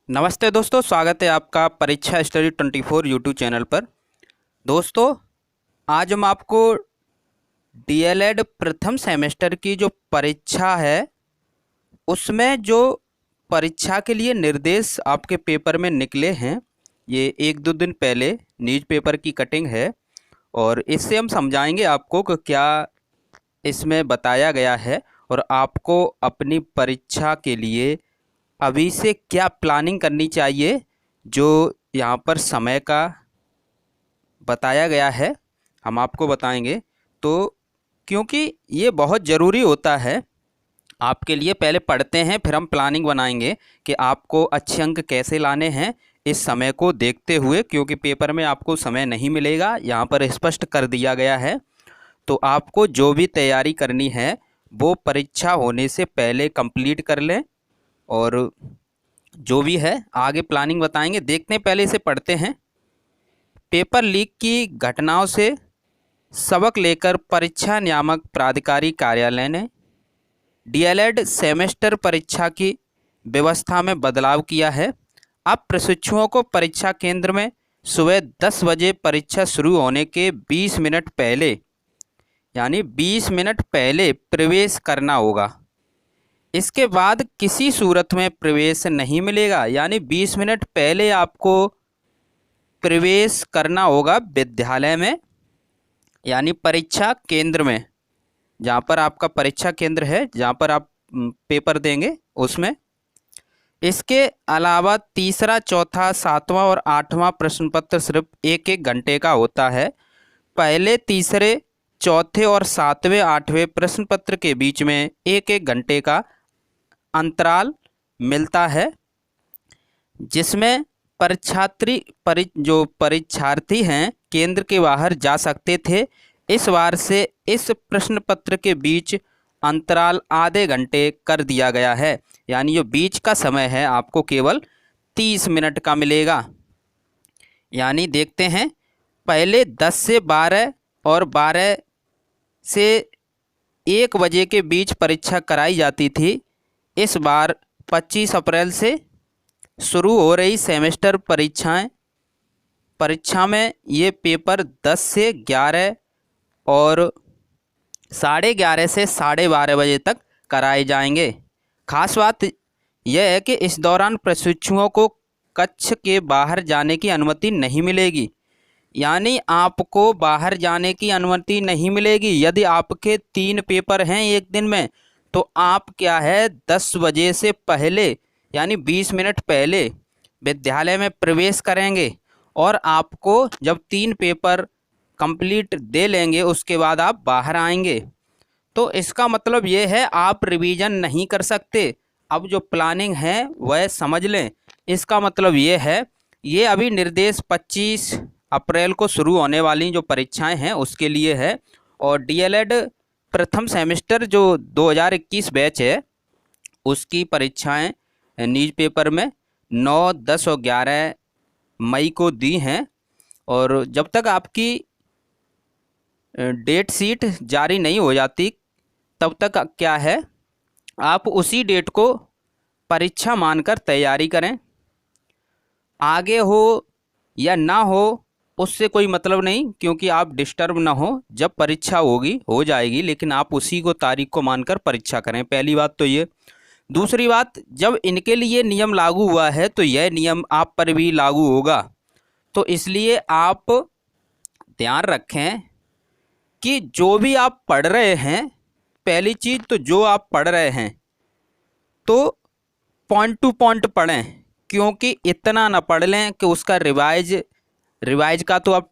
नमस्ते दोस्तों, स्वागत है आपका परीक्षा स्टडी 24 यूट्यूब चैनल पर। दोस्तों, आज हम आपको डीएलएड प्रथम सेमेस्टर की जो परीक्षा है उसमें जो परीक्षा के लिए निर्देश आपके पेपर में निकले हैं, ये एक दो दिन पहले न्यूज़पेपर की कटिंग है और इससे हम समझाएंगे आपको कि क्या इसमें बताया गया है और आपको अपनी परीक्षा के लिए अभी से क्या प्लानिंग करनी चाहिए। जो यहाँ पर समय का बताया गया है हम आपको बताएंगे, तो क्योंकि ये बहुत ज़रूरी होता है आपके लिए। पहले पढ़ते हैं फिर हम प्लानिंग बनाएंगे कि आपको अच्छे अंक कैसे लाने हैं इस समय को देखते हुए, क्योंकि पेपर में आपको समय नहीं मिलेगा, यहाँ पर स्पष्ट कर दिया गया है। तो आपको जो भी तैयारी करनी है वो परीक्षा होने से पहले कंप्लीट कर लें और जो भी है आगे प्लानिंग बताएंगे। देखते हैं, पहले इसे पढ़ते हैं। पेपर लीक की घटनाओं से सबक लेकर परीक्षा नियामक प्राधिकारी कार्यालय ने डीएलएड सेमेस्टर परीक्षा की व्यवस्था में बदलाव किया है। अब प्रशिक्षुओं को परीक्षा केंद्र में सुबह 10 बजे परीक्षा शुरू होने के 20 मिनट पहले, यानी 20 मिनट पहले प्रवेश करना होगा। इसके बाद किसी सूरत में प्रवेश नहीं मिलेगा, यानी 20 मिनट पहले आपको प्रवेश करना होगा विद्यालय में, यानी परीक्षा केंद्र में, जहाँ पर आपका परीक्षा केंद्र है, जहाँ पर आप पेपर देंगे उसमें। इसके अलावा तीसरा, चौथा, सातवां और आठवां प्रश्न पत्र सिर्फ एक एक घंटे का होता है। पहले, तीसरे, चौथे और सातवें, आठवें प्रश्न पत्र के बीच में एक एक घंटे का अंतराल मिलता है, जिसमें जो परीक्षार्थी हैं केंद्र के बाहर जा सकते थे। इस बार से इस प्रश्न पत्र के बीच अंतराल आधे घंटे कर दिया गया है, यानी जो बीच का समय है आपको केवल 30 मिनट का मिलेगा। यानी देखते हैं, पहले 10 से 12 और 12 से 1 बजे के बीच परीक्षा कराई जाती थी। इस बार 25 अप्रैल से शुरू हो रही सेमेस्टर परीक्षा में ये पेपर 10 से 11 और 11:30 से 12:30 बजे तक कराए जाएंगे। खास बात यह है कि इस दौरान प्रशिक्षुओं को कक्ष के बाहर जाने की अनुमति नहीं मिलेगी, यानी आपको बाहर जाने की अनुमति नहीं मिलेगी। यदि आपके 3 पेपर हैं एक दिन में, तो आप क्या है 10 बजे से पहले, यानी 20 मिनट पहले विद्यालय में प्रवेश करेंगे और आपको जब 3 पेपर कंप्लीट दे लेंगे उसके बाद आप बाहर आएंगे। तो इसका मतलब ये है आप रिवीजन नहीं कर सकते। अब जो प्लानिंग है वह समझ लें। इसका मतलब ये है, ये अभी निर्देश 25 अप्रैल को शुरू होने वाली जो परीक्षाएं हैं उसके लिए है। और डीएलएड प्रथम सेमेस्टर जो 2021 बैच है उसकी परीक्षाएं न्यूज़पेपर में 9, 10 और 11 मई को दी हैं। और जब तक आपकी डेट शीट जारी नहीं हो जाती तब तक क्या है, आप उसी डेट को परीक्षा मानकर तैयारी करें। आगे हो या ना हो उससे कोई मतलब नहीं, क्योंकि आप डिस्टर्ब ना हो। जब परीक्षा होगी हो जाएगी, लेकिन आप उसी को तारीख को मानकर परीक्षा करें। पहली बात तो ये। दूसरी बात, जब इनके लिए नियम लागू हुआ है तो यह नियम आप पर भी लागू होगा। तो इसलिए आप ध्यान रखें कि जो भी आप पढ़ रहे हैं, पहली चीज़ तो जो आप पढ़ रहे हैं तो पॉइंट टू पॉइंट पढ़ें, क्योंकि इतना ना पढ़ लें कि उसका रिवाइज का तो अब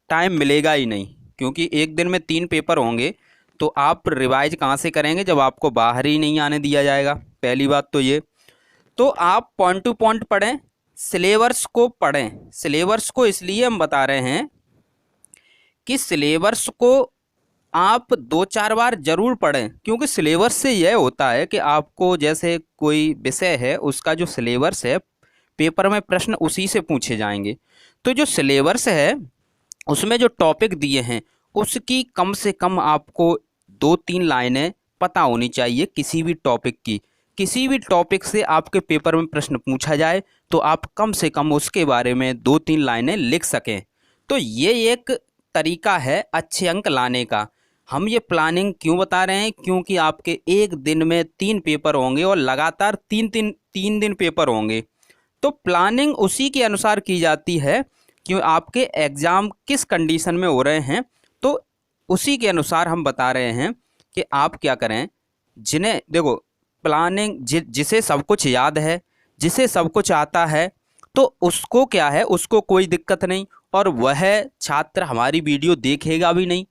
टाइम मिलेगा ही नहीं, क्योंकि एक दिन में 3 पेपर होंगे तो आप रिवाइज कहाँ से करेंगे जब आपको बाहर ही नहीं आने दिया जाएगा। पहली बात तो ये। तो आप पॉइंट टू पॉइंट पढ़ें, सिलेबस को पढ़ें। सिलेबस को इसलिए हम बता रहे हैं कि सिलेबस को आप 2-4 बार ज़रूर पढ़ें, क्योंकि सिलेबस से यह होता है कि आपको जैसे कोई विषय है उसका जो सिलेबस है पेपर में प्रश्न उसी से पूछे जाएंगे। तो जो सिलेबस है उसमें जो टॉपिक दिए हैं उसकी कम से कम आपको 2-3 लाइनें पता होनी चाहिए किसी भी टॉपिक की, किसी भी टॉपिक से आपके पेपर में प्रश्न पूछा जाए तो आप कम से कम उसके बारे में 2-3 लाइनें लिख सकें। तो ये एक तरीका है अच्छे अंक लाने का। हम ये प्लानिंग क्यों बता रहे हैं, क्योंकि आपके एक दिन में 3 पेपर होंगे और लगातार 3 दिन पेपर होंगे। तो प्लानिंग उसी के अनुसार की जाती है कि आपके एग्ज़ाम किस कंडीशन में हो रहे हैं, तो उसी के अनुसार हम बता रहे हैं कि आप क्या करें। जिन्हें देखो प्लानिंग जिसे सब कुछ याद है, जिसे सब कुछ आता है, तो उसको क्या है, उसको कोई दिक्कत नहीं और वह छात्र हमारी वीडियो देखेगा भी नहीं।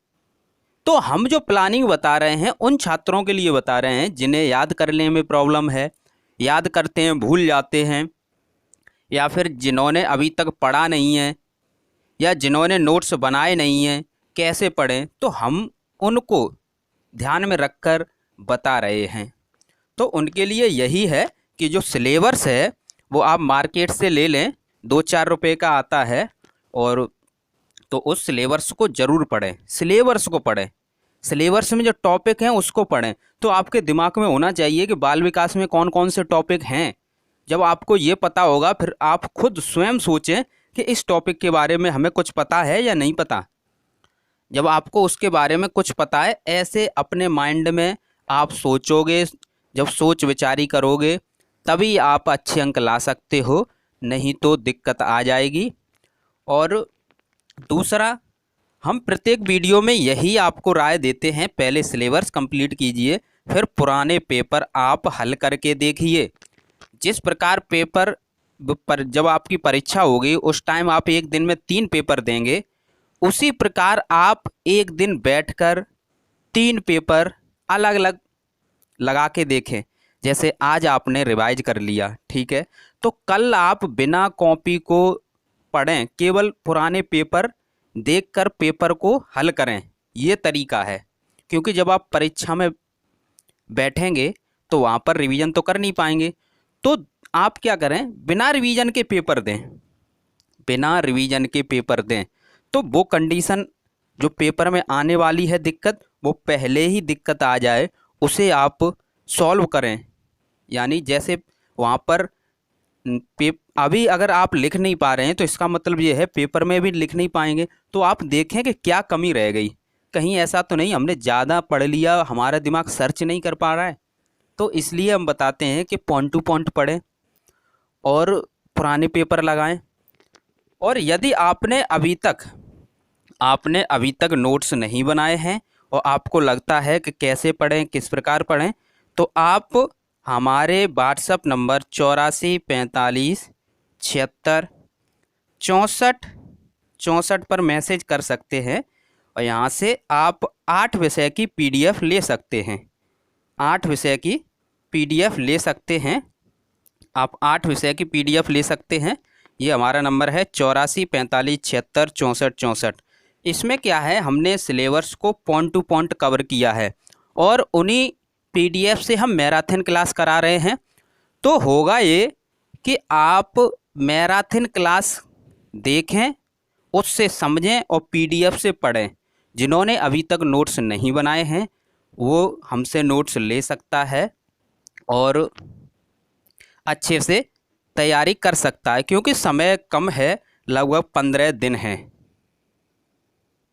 तो हम जो प्लानिंग बता रहे हैं उन छात्रों के लिए बता रहे हैं जिन्हें याद करने में प्रॉब्लम है, याद करते हैं भूल जाते हैं, या फिर जिन्होंने अभी तक पढ़ा नहीं है या जिन्होंने नोट्स बनाए नहीं हैं, कैसे पढ़ें। तो हम उनको ध्यान में रखकर बता रहे हैं। तो उनके लिए यही है कि जो सिलेबस है वो आप मार्केट से ले लें, 2-4 रुपये का आता है, और तो उस सिलेबस को ज़रूर पढ़ें, सिलेबस को पढ़ें, सिलेबस में जो टॉपिक हैं उसको पढ़ें। तो आपके दिमाग में होना चाहिए कि बाल विकास में कौन कौन से टॉपिक हैं। जब आपको ये पता होगा फिर आप खुद स्वयं सोचें कि इस टॉपिक के बारे में हमें कुछ पता है या नहीं पता। जब आपको उसके बारे में कुछ पता है, ऐसे अपने माइंड में आप सोचोगे, जब सोच विचारी करोगे तभी आप अच्छे अंक ला सकते हो, नहीं तो दिक्कत आ जाएगी। और दूसरा, हम प्रत्येक वीडियो में यही आपको राय देते हैं, पहले सिलेबस कंप्लीट कीजिए, फिर पुराने पेपर आप हल करके देखिए। जिस प्रकार पेपर पर जब आपकी परीक्षा होगी उस टाइम आप एक दिन में 3 पेपर देंगे, उसी प्रकार आप एक दिन बैठकर 3 पेपर अलग अलग लगा के देखें। जैसे आज आपने रिवाइज कर लिया, ठीक है, तो कल आप बिना कॉपी को पढ़ें, केवल पुराने पेपर देखकर पेपर को हल करें। ये तरीका है, क्योंकि जब आप परीक्षा में बैठेंगे तो वहाँ पर रिवीजन तो कर नहीं पाएंगे। तो आप क्या करें, बिना रिवीजन के पेपर दें, बिना रिवीजन के पेपर दें। तो वो कंडीशन जो पेपर में आने वाली है दिक्कत, वो पहले ही दिक्कत आ जाए उसे आप सॉल्व करें। यानी जैसे वहाँ पर अभी अगर आप लिख नहीं पा रहे हैं तो इसका मतलब ये है पेपर में भी लिख नहीं पाएंगे। तो आप देखें कि क्या कमी रह गई, कहीं ऐसा तो नहीं हमने ज़्यादा पढ़ लिया, हमारा दिमाग सर्च नहीं कर पा रहा है। तो इसलिए हम बताते हैं कि पॉइंट टू पॉइंट पढ़ें और पुराने पेपर लगाएं। और यदि आपने अभी तक नोट्स नहीं बनाए हैं और आपको लगता है कि कैसे पढ़ें, किस प्रकार पढ़ें, तो आप हमारे व्हाट्सएप नंबर 84 45 76 64 पर मैसेज कर सकते हैं और यहाँ से आप 8 विषय की PDF ले सकते हैं। 8 विषय की PDF ले सकते हैं, आप 8 विषय की PDF ले सकते हैं। ये हमारा नंबर है 84 45 76 64 64। इसमें क्या है, हमने सिलेबस को पॉइंट टू पॉइंट कवर किया है और उन्हीं PDF से हम मैराथन क्लास करा रहे हैं। तो होगा ये कि आप मैराथन क्लास देखें, उससे समझें और PDF से पढ़ें। जिन्होंने अभी तक नोट्स नहीं बनाए हैं वो हमसे नोट्स ले सकता है और अच्छे से तैयारी कर सकता है, क्योंकि समय कम है, लगभग 15 दिन हैं।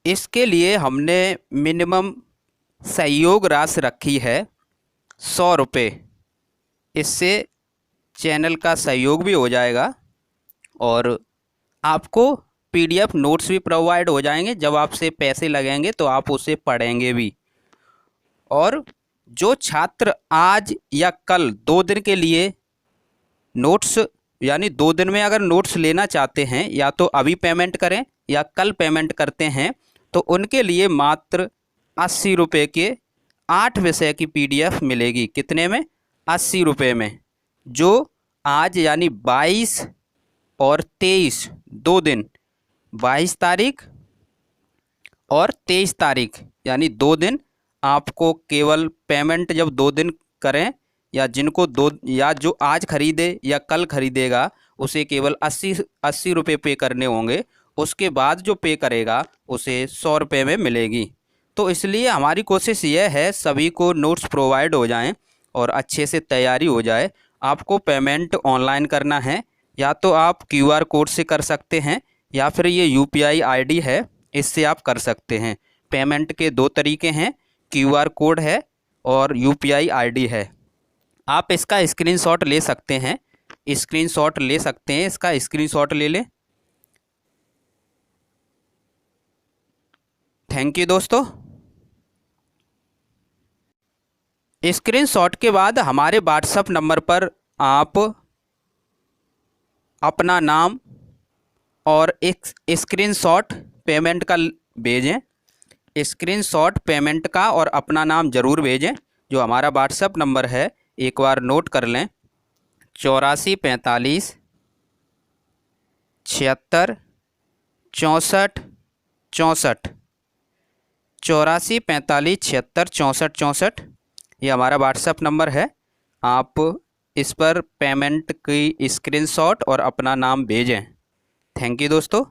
इसके लिए हमने मिनिमम सहयोग राशि रखी है 100 रुपये। इससे चैनल का सहयोग भी हो जाएगा और आपको PDF नोट्स भी प्रोवाइड हो जाएंगे। जब आपसे पैसे लगेंगे तो आप उसे पढ़ेंगे भी। और जो छात्र आज या कल 2 दिन के लिए नोट्स, यानी 2 दिन में अगर नोट्स लेना चाहते हैं, या तो अभी पेमेंट करें या कल पेमेंट करते हैं, तो उनके लिए मात्र 80 रुपये के 8 विषय की PDF मिलेगी। कितने में? 80 रुपये में। जो आज यानी 22 और 23 2 दिन, 22 तारीख और 23 तारीख यानी 2 दिन आपको केवल पेमेंट जब 2 दिन करें, या जिनको या जो आज खरीदे या कल खरीदेगा उसे केवल 80 रुपये पे करने होंगे। उसके बाद जो पे करेगा उसे 100 रुपये में मिलेगी। तो इसलिए हमारी कोशिश यह है सभी को नोट्स प्रोवाइड हो जाएं और अच्छे से तैयारी हो जाए, आपको पेमेंट ऑनलाइन करना है। या तो आप QR कोड से कर सकते हैं या फिर ये UPI ID है, इससे आप कर सकते हैं। पेमेंट के दो तरीके हैं, QR कोड है और UPI ID है। आप इसका स्क्रीनशॉट ले सकते हैं, स्क्रीनशॉट ले सकते हैं, इसका स्क्रीनशॉट ले लें। थैंक यू दोस्तों। स्क्रीनशॉट के बाद हमारे व्हाट्सएप नंबर पर आप अपना नाम और एक स्क्रीनशॉट पेमेंट का भेजें। स्क्रीनशॉट पेमेंट का और अपना नाम ज़रूर भेजें। जो हमारा व्हाट्सएप नंबर है एक बार नोट कर लें, 84 45 76 64 64, 84 45 76 64 64, ये हमारा व्हाट्सएप नंबर है। आप इस पर पेमेंट की स्क्रीनशॉट और अपना नाम भेजें। थैंक यू दोस्तों।